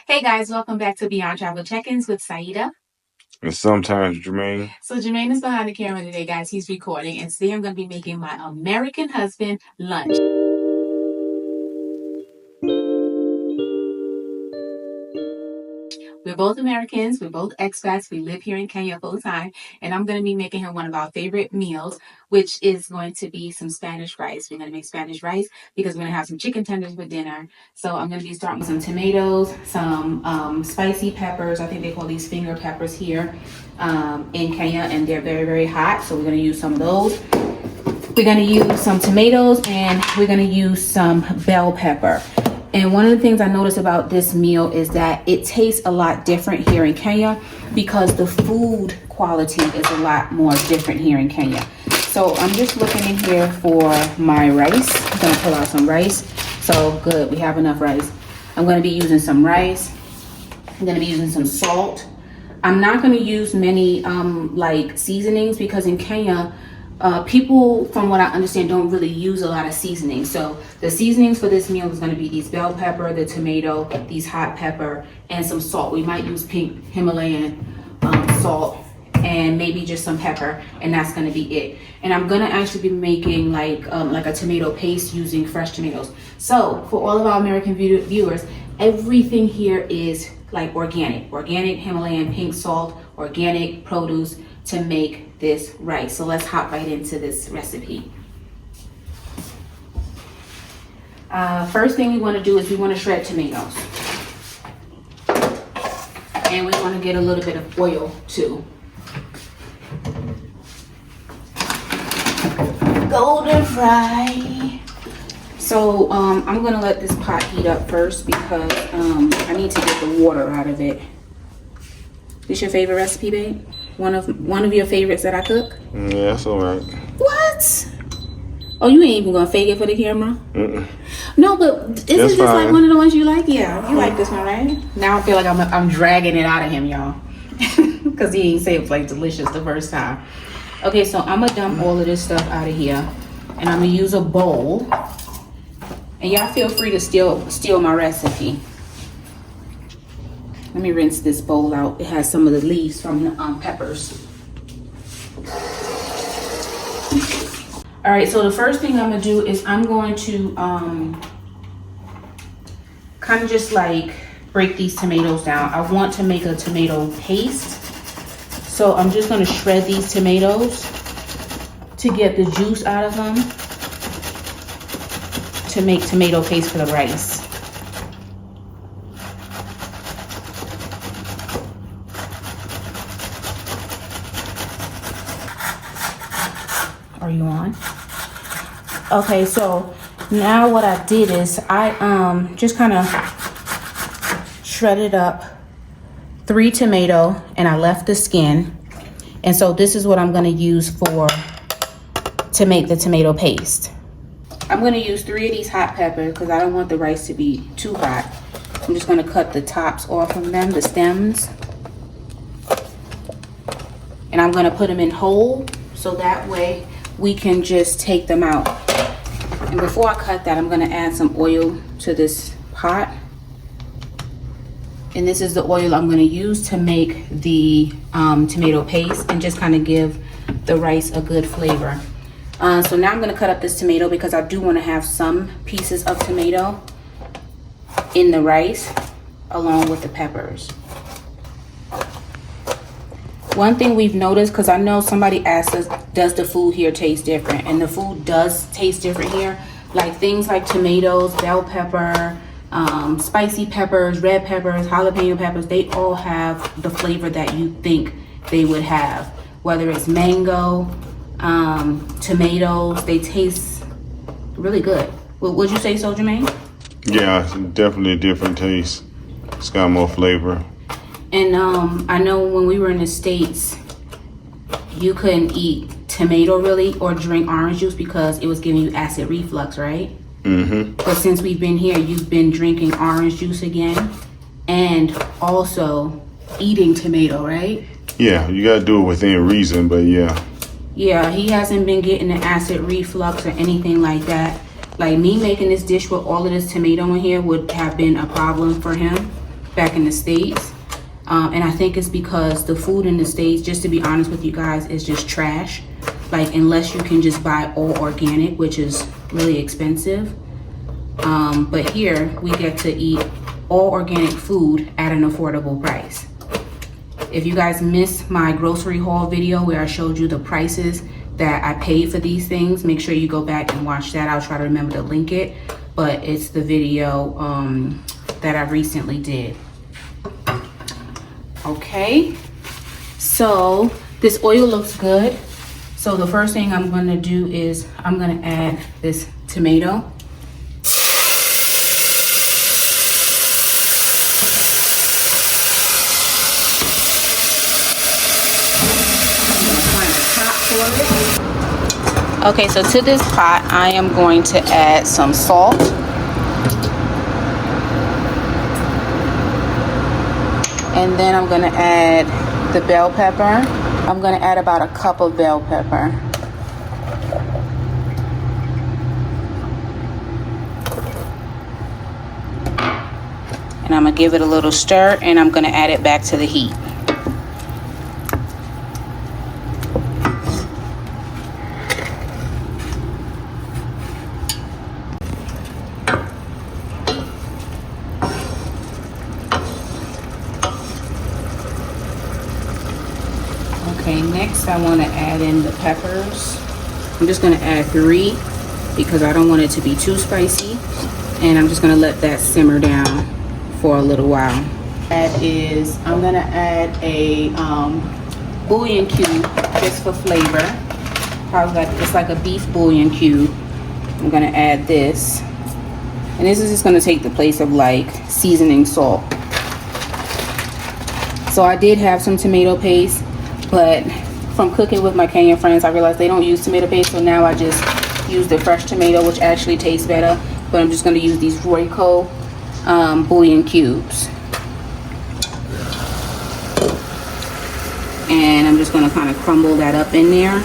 Hey guys, welcome back to Beyond Travel Check-ins with Saida. And sometimes Jermaine. So Jermaine is behind the camera today, guys. He's recording, and today I'm going to be making my American husband lunch. We're both Americans. We're both expats. We live here in Kenya full time. And I'm going to be making him one of our favorite meals, which is going to be some Spanish rice. We're going to make Spanish rice because we're going to have some chicken tenders for dinner. So I'm going to be starting with some tomatoes, some spicy peppers. I think they call these finger peppers here in Kenya. And they're very, very hot. So we're going to use some of those. We're going to use some tomatoes and we're going to use some bell pepper. And one of the things I noticed about this meal is that it tastes a lot different here in Kenya because the food quality is a lot more different here in Kenya. So I'm just looking in here for my rice. I'm gonna pull out some rice. So good, we have enough rice. I'm gonna be using some rice. I'm gonna be using some salt. I'm not gonna use many like seasonings because in Kenya, people, from what I understand, don't really use a lot of seasoning. So the seasonings for this meal is going to be these bell pepper, the tomato, these hot pepper, and some salt. We might use pink Himalayan salt and maybe just some pepper, and that's going to be it. And I'm going to actually be making like a tomato paste using fresh tomatoes. So for all of our American viewers, everything here is like organic Himalayan pink salt, organic produce to make this rice. So let's hop right into this recipe. First thing we want to do is we want to shred tomatoes. And we want to get a little bit of oil too. Golden fry. So I'm going to let this pot heat up first because I need to get the water out of it. This your favorite recipe, babe? One of your favorites that I cook? Yeah, that's all right. What? Oh, you ain't even gonna fake it for the camera? Mm-mm. No, but isn't this fine. like one of the ones you like? Yeah, you like this one, right? Now I feel like I'm dragging it out of him, y'all, because he ain't say it was like delicious the first time. Okay, so I'm gonna dump all of this stuff out of here, and I'm gonna use a bowl. And y'all feel free to steal my recipe. Let me rinse this bowl out. It has some of the leaves from the peppers. All right, so the first thing I'm gonna do is I'm going to kind of just like break these tomatoes down. I want to make a tomato paste. So I'm just gonna shred these tomatoes to get the juice out of them to make tomato paste for the rice. Are you on? Okay, so now what I did is I just kind of shredded up 3 tomato and I left the skin. And so this is what I'm going to use to make the tomato paste. I'm going to use 3 of these hot peppers because I don't want the rice to be too hot. I'm just going to cut the tops off from them, the stems. And I'm going to put them in whole so that way we can just take them out. And before I cut that, I'm going to add some oil to this pot. And this is the oil I'm going to use to make the tomato paste and just kind of give the rice a good flavor. So now I'm going to cut up this tomato because I do want to have some pieces of tomato in the rice along with the peppers. One thing we've noticed, because I know somebody asked us, does the food here taste different? And the food does taste different here. Like things like tomatoes, bell pepper, spicy peppers, red peppers, jalapeno peppers, they all have the flavor that you think they would have. Whether it's mango, tomatoes, they taste really good. Would you say so, Jermaine? Yeah, it's definitely a different taste. It's got more flavor. And I know when we were in the States, you couldn't eat tomato really or drink orange juice because it was giving you acid reflux, right? Mm-hmm. But since we've been here, you've been drinking orange juice again and also eating tomato, right? Yeah, you got to do it within reason, but yeah. Yeah, he hasn't been getting the acid reflux or anything like that. Like me making this dish with all of this tomato in here would have been a problem for him. back in the States. And I think it's because the food in the States, just to be honest with you guys, is just trash. Like, unless you can just buy all organic, which is really expensive. But here we get to eat all organic food at an affordable price. If you guys missed my grocery haul video where I showed you the prices that I paid for these things, make sure you go back and watch that. I'll try to remember to link it, but it's the video that I recently did. Okay, so this oil looks good. So the first thing I'm going to do is I'm going to add this tomato. Okay, so to this pot, I am going to add some salt. And then I'm going to add the bell pepper. I'm going to add about a cup of bell pepper. And I'm going to give it a little stir, and I'm going to add it back to the heat. Okay, next I want to add in the peppers. I'm just going to add 3 because I don't want it to be too spicy. And I'm just going to let that simmer down for a little while. That is, I'm going to add a bouillon cube just for flavor. Probably like, it's like a beef bouillon cube. I'm going to add this. And this is just going to take the place of like seasoning salt. So I did have some tomato paste, but from cooking with my Kenyan friends, I realized they don't use tomato paste, so now I just use the fresh tomato, which actually tastes better. But I'm just going to use these Royco bouillon cubes. And I'm just going to kind of crumble that up in there.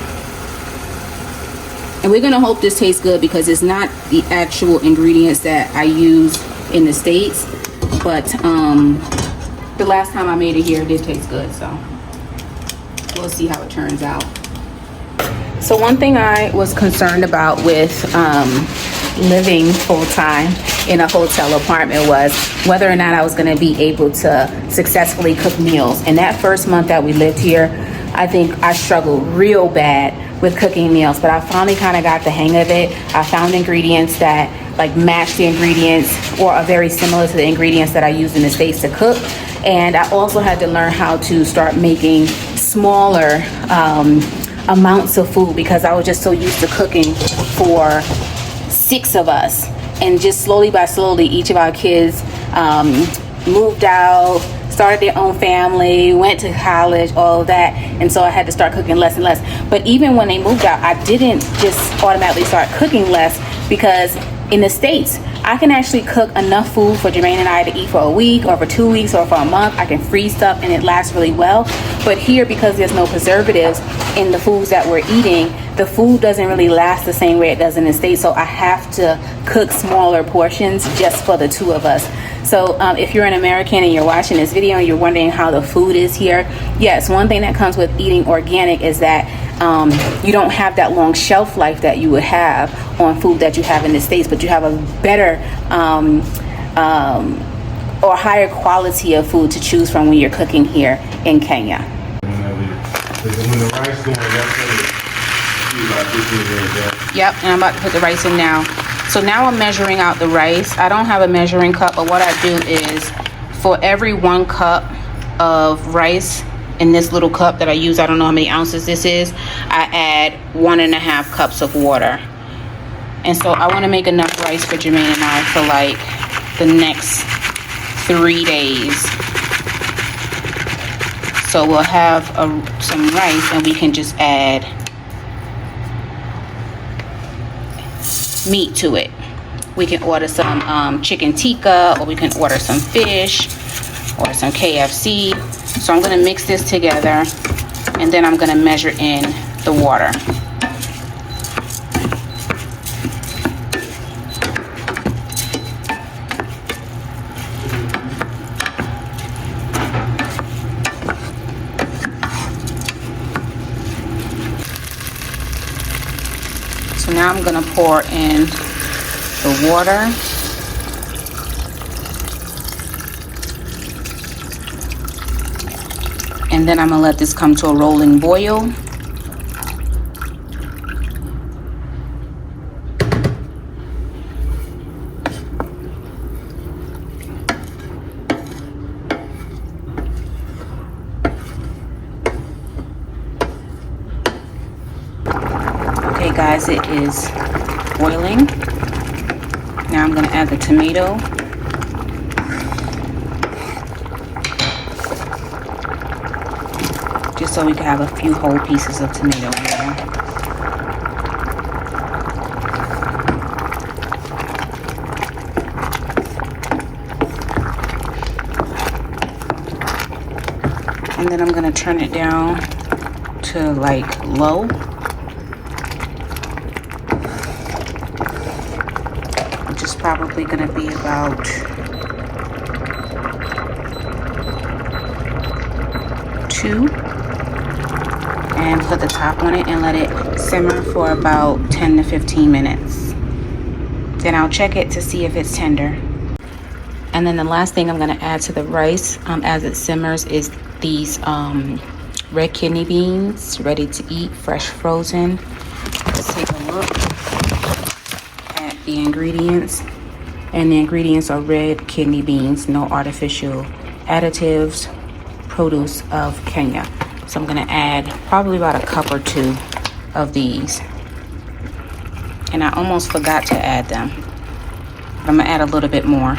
And we're going to hope this tastes good because it's not the actual ingredients that I use in the States. But the last time I made it here, it did taste good, so we'll see how it turns out. So one thing I was concerned about with living full-time in a hotel apartment was whether or not I was going to be able to successfully cook meals. And that first month that we lived here, I think I struggled real bad with cooking meals, but I finally kind of got the hang of it. I found ingredients that like match the ingredients or are very similar to the ingredients that I use in the States to cook. And I also had to learn how to start making smaller amounts of food because I was just so used to cooking for 6 of us. And just slowly by slowly, each of our kids moved out, started their own family, went to college, all of that. And so I had to start cooking less and less. But even when they moved out, I didn't just automatically start cooking less because in the States, I can actually cook enough food for Jermaine and I to eat for a week or for 2 weeks or for a month. I can freeze stuff and it lasts really well. But here, because there's no preservatives in the foods that we're eating, the food doesn't really last the same way it does in the States. So I have to cook smaller portions just for the 2 of us. So if you're an American and you're watching this video and you're wondering how the food is here, yes, one thing that comes with eating organic is that you don't have that long shelf life that you would have on food that you have in the States, but you have a better or higher quality of food to choose from when you're cooking here in Kenya. Yep, and I'm about to put the rice in now. So now I'm measuring out the rice. I don't have a measuring cup, but what I do is for every 1 cup of rice in this little cup that I use, I don't know how many ounces this is, I add 1.5 cups of water. And so I want to make enough rice for Jermaine and I for like the next 3 days. So we'll have some rice and we can just add meat to it. We can order some chicken tikka, or we can order some fish or some KFC. So I'm going to mix this together and then I'm going to measure in the water. now I'm gonna pour in the water. And then I'm gonna let this come to a rolling boil. Okay guys, it is boiling. Now I'm gonna add the tomato. Just so we can have a few whole pieces of tomato in there. And then I'm gonna turn it down to like low. Which is probably gonna be about two. And put the top on it and let it simmer for about 10 to 15 minutes. Then I'll check it to see if it's tender. And then the last thing I'm going to add to the rice as it simmers is these red kidney beans, ready to eat, fresh frozen. Let's take a look at the ingredients. And the ingredients are red kidney beans, no artificial additives, produce of Kenya. So I'm gonna add probably about a cup or two of these. And I almost forgot to add them, but I'm gonna add a little bit more.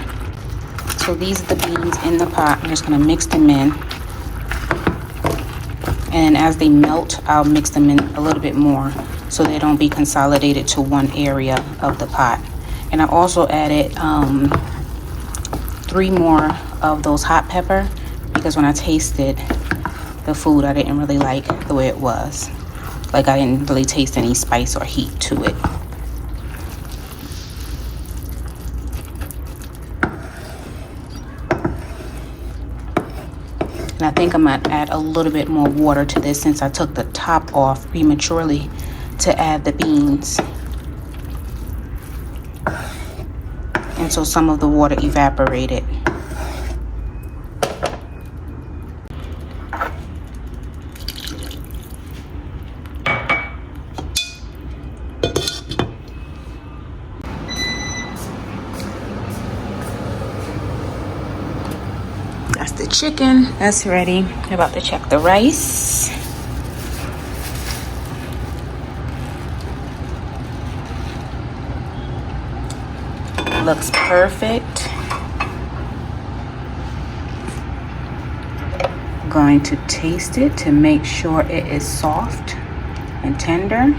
So these are the beans in the pot. I'm just gonna mix them in. And as they melt, I'll mix them in a little bit more so they don't be consolidated to one area of the pot. And I also added 3 more of those hot pepper because when I tasted the food, I didn't really like the way it was. Like I didn't really taste any spice or heat to it. And I think I'm gonna add a little bit more water to this since I took the top off prematurely to add the beans. And so some of the water evaporated. That's the chicken. That's ready. I'm about to check the rice. Looks perfect. I'm going to taste it to make sure it is soft and tender.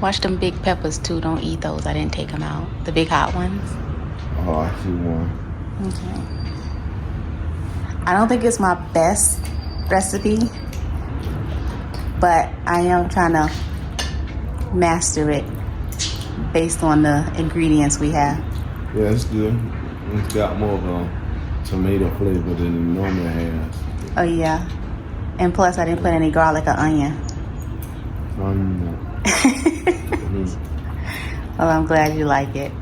Watch them big peppers too. Don't eat those. I didn't take them out. The big hot ones. Oh, I see one. Okay. I don't think it's my best recipe, but I am trying to master it based on the ingredients we have. Yeah, it's good. It's got more of a tomato flavor than it normally has. Oh yeah. And plus I didn't put any garlic or onion. Well, I'm glad you like it.